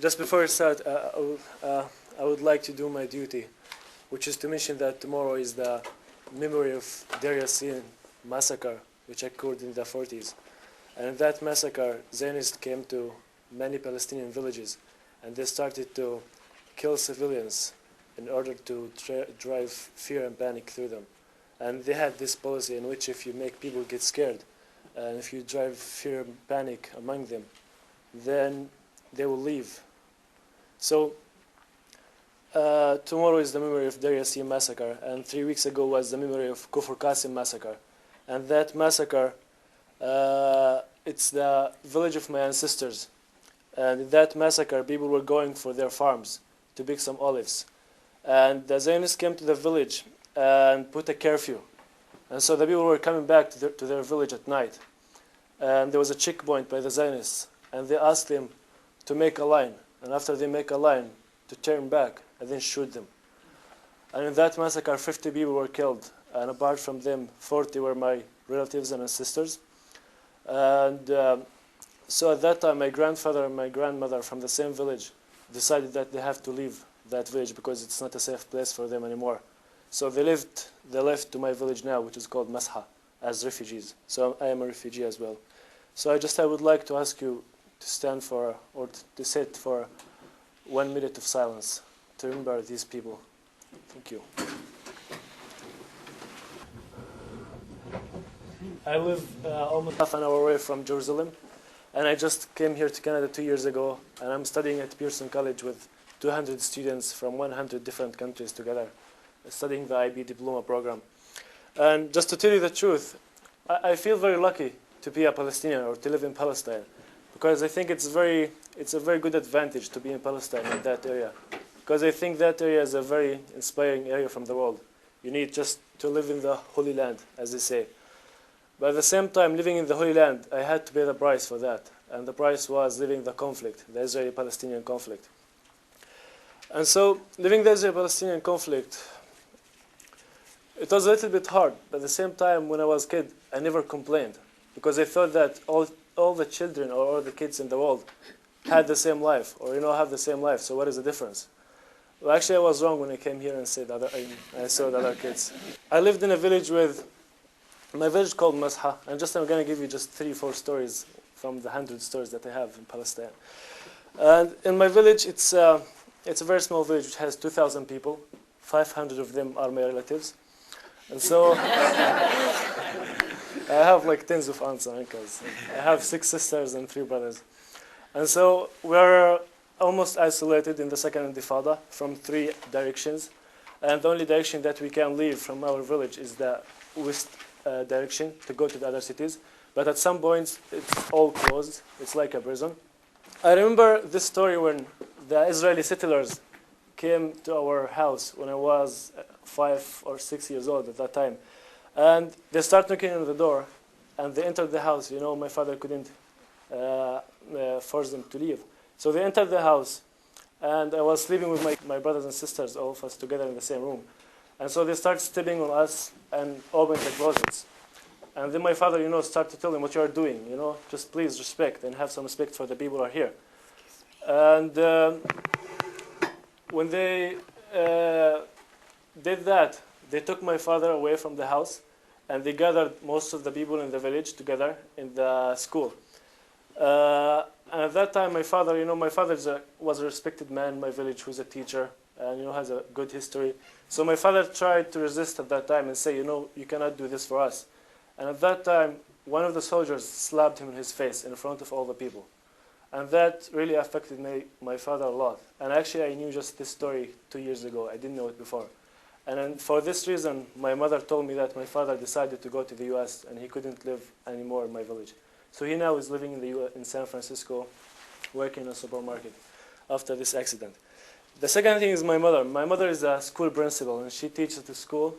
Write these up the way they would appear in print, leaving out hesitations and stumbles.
Just before I start, I would like to do my duty, which is to mention that tomorrow is the memory of Deir Yassin massacre, which occurred in the 40s. And in that massacre, Zionists came to many Palestinian villages, and they started to kill civilians in order to drive fear and panic through them. And they had this policy in which if you make people get scared, and if you drive fear and panic among them, then they will leave. So tomorrow is the memory of Deir Yassin massacre, and 3 weeks ago was the memory of Kufr Qasim massacre. And that massacre, it's the village of my ancestors. And in that massacre, people were going for their farms to pick some olives. And the Zionists came to the village and put a curfew. And so the people were coming back to their village at night. And there was a checkpoint by the Zionists. And they asked them to make a line. And after they make a line, to turn back and then shoot them. And in that massacre, 50 people were killed. And apart from them, 40 were my relatives and sisters. And so at that time, my grandfather and my grandmother from the same village decided that they have to leave that village because it's not a safe place for them anymore. So they left to my village now, which is called Masha, as refugees. So I am a refugee as well. So I would like to ask you to stand for, or to sit for 1 minute of silence to remember these people. Thank you. I live almost half an hour away from Jerusalem, and I just came here to Canada 2 years ago, and I'm studying at Pearson College with 200 students from 100 different countries together, studying the IB diploma program. And just to tell you the truth, I feel very lucky to be a Palestinian or to live in Palestine, because I think it's a very good advantage to be in Palestine in that area, because I think that area is a very inspiring area from the world. You need just to live in the Holy Land, as they say. But at the same time, living in the Holy Land, I had to pay the price for that. And the price was living the conflict, the Israeli-Palestinian conflict. And so, living the Israeli-Palestinian conflict, it was a little bit hard. But at the same time, when I was a kid, I never complained. Because I thought that all the children or all the kids in the world had the same life, or have the same life. So what is the difference? Well, actually, I was wrong when I came here and said I saw the other kids. I lived in a village my village called Masha, and I'm going to give you just 3-4 stories from the 100 stories that I have in Palestine. And in my village, it's a very small village which has 2,000 people. 500 of them are my relatives. And so I have like tens of aunts and uncles. I have 6 sisters and 3 brothers. And so we're almost isolated in the second intifada from 3 directions. And the only direction that we can leave from our village is the west direction to go to the other cities. But at some points, it's all closed. It's like a prison. I remember this story when the Israeli settlers came to our house when I was 5 or 6 years old at that time. And they started knocking on the door, and they entered the house. My father couldn't force them to leave. So they entered the house, and I was sleeping with my brothers and sisters, all of us together in the same room. And so they started stepping on us and opening the closets. And then my father, started to tell them what you are doing. Just please respect and have some respect for the people who are here. And when they did that, they took my father away from the house, and they gathered most of the people in the village together in the school. And at that time, my father was a respected man in my village who's a teacher and has a good history. So my father tried to resist at that time and say, you cannot do this for us. And at that time, one of the soldiers slapped him in his face in front of all the people. And that really affected my father a lot. And actually, I knew just this story 2 years ago. I didn't know it before. And then for this reason, my mother told me that my father decided to go to the US and he couldn't live anymore in my village. So he now is living in San Francisco, working in a supermarket after this accident. The second thing is my mother. My mother is a school principal, and she teaches at the school.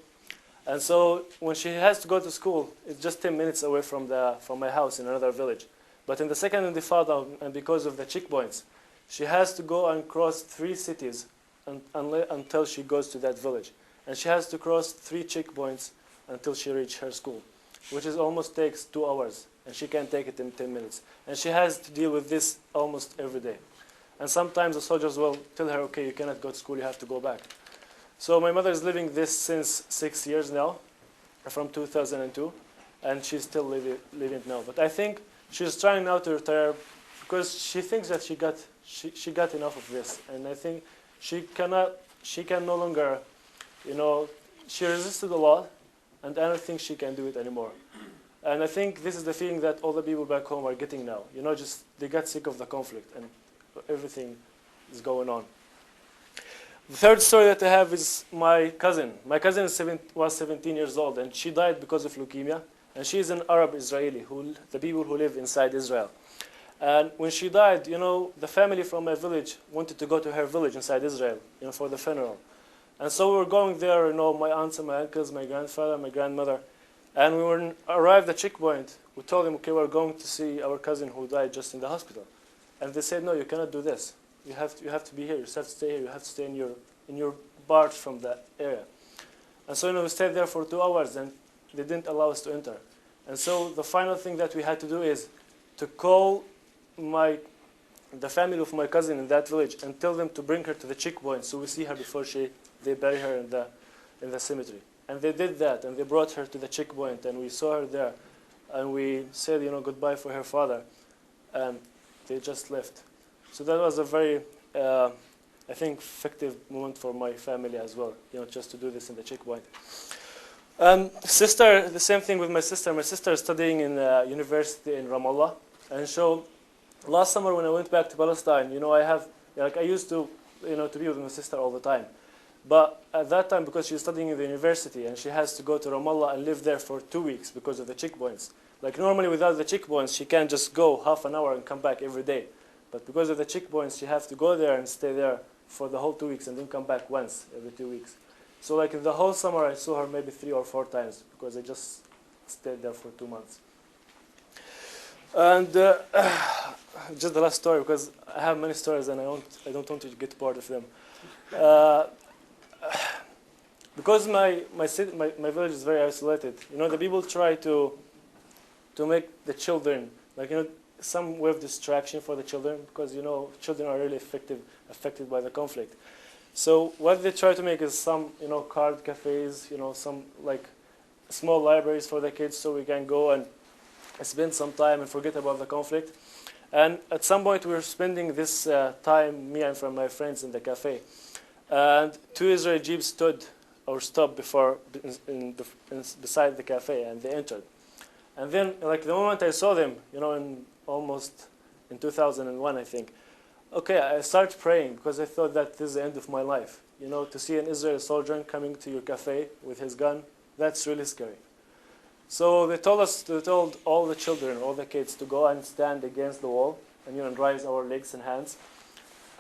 And so when she has to go to school, it's just 10 minutes away from my house in another village. But in the second intifada, and because of the checkpoints, she has to go and cross 3 cities until she goes to that village. And she has to cross 3 checkpoints until she reaches her school, which almost takes 2 hours. And she can't take it in 10 minutes. And she has to deal with this almost every day. And sometimes the soldiers will tell her, okay, you cannot go to school, you have to go back. So my mother is living this since 6 years now, from 2002, and she's still living it now. But I think she's trying now to retire because she thinks that she got enough of this, and I think she can no longer, she resisted a lot, and I don't think she can do it anymore. And I think this is the feeling that all the people back home are getting now. Just they got sick of the conflict and everything is going on. The third story that I have is my cousin. My cousin was 17 years old, and she died because of leukemia. And she's an Arab Israeli, the people who live inside Israel. And when she died, the family from my village wanted to go to her village inside Israel, for the funeral. And so we were going there, my aunts and my uncles, my grandfather, my grandmother. And when we arrived at checkpoint, we told them, okay, we're going to see our cousin who died just in the hospital. And they said, no, you cannot do this. You have to be here. You have to stay here. You have to stay in your barge from that area. And so we stayed there for 2 hours, and they didn't allow us to enter. And so the final thing that we had to do is to call the family of my cousin in that village and tell them to bring her to the checkpoint so we see her before they bury her in the cemetery. And they did that, and they brought her to the checkpoint, and we saw her there, and we said, goodbye for her father, and they just left. So that was a very, I think, effective moment for my family as well, just to do this in the checkpoint. Sister, the same thing with my sister. My sister is studying in a university in Ramallah, and so last summer when I went back to Palestine, I used to, to be with my sister all the time. But at that time, because she's studying in the university and she has to go to Ramallah and live there for 2 weeks because of the checkpoints. Like normally without the checkpoints, she can just go half an hour and come back every day. But because of the checkpoints, she has to go there and stay there for the whole 2 weeks and then come back once every 2 weeks. So like in the whole summer, I saw her maybe 3 or 4 times because I just stayed there for 2 months. And just the last story, because I have many stories and I don't want to get bored of them. Because my village is very isolated, the people try to make the children, some way of distraction for the children, because children are really affected by the conflict. So what they try to make is some card cafes, some small libraries for the kids, so we can go and spend some time and forget about the conflict. And at some point we were spending this time, me and my friends, in the cafe. And 2 Israeli jeeps stopped beside the cafe, and they entered. And then, the moment I saw them, in 2001, I think, okay, I started praying because I thought that this is the end of my life. To see an Israeli soldier coming to your cafe with his gun, that's really scary. So they told all the children, all the kids, to go and stand against the wall and raise our legs and hands.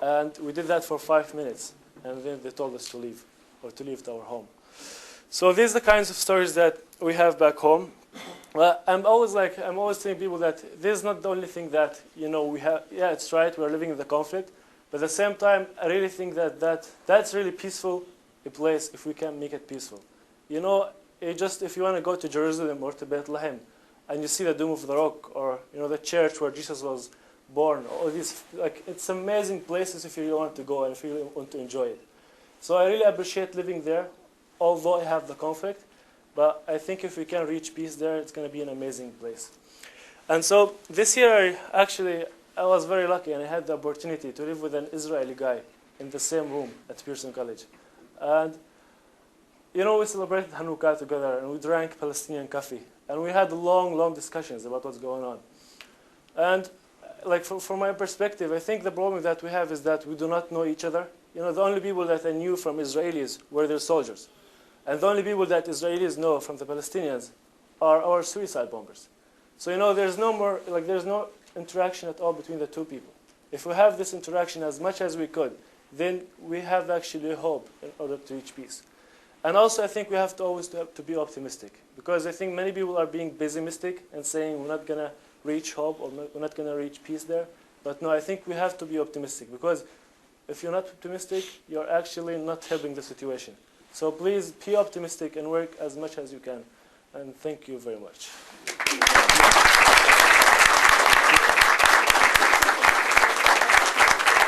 And we did that for 5 minutes. And then they told us to leave, or to leave our home. So these are the kinds of stories that we have back home. I'm always telling people that this is not the only thing that we have. Yeah, it's right, we're living in the conflict, but at the same time, I really think that's really peaceful a place if we can make it peaceful. If you want to go to Jerusalem or to Bethlehem, and you see the Dome of the Rock, or the church where Jesus was born, all these, it's amazing places if you really want to go and if you really want to enjoy it. So I really appreciate living there, although I have the conflict. But I think if we can reach peace there, it's going to be an amazing place. And so this year, I was very lucky, and I had the opportunity to live with an Israeli guy in the same room at Pearson College. And we celebrated Hanukkah together, and we drank Palestinian coffee, and we had long discussions about what's going on. And from my perspective, I think the problem that we have is that we do not know each other. The only people that I knew from Israelis were their soldiers. And the only people that Israelis know from the Palestinians are our suicide bombers. So, there's no interaction at all between the two people. If we have this interaction as much as we could, then we have actually hope in order to reach peace. And also, I think we have to always to be optimistic, because I think many people are being pessimistic and saying we're not going to reach hope, or we're not going to reach peace there. But no, I think we have to be optimistic, because if you're not optimistic, you're actually not helping the situation. So please be optimistic and work as much as you can. And thank you very much.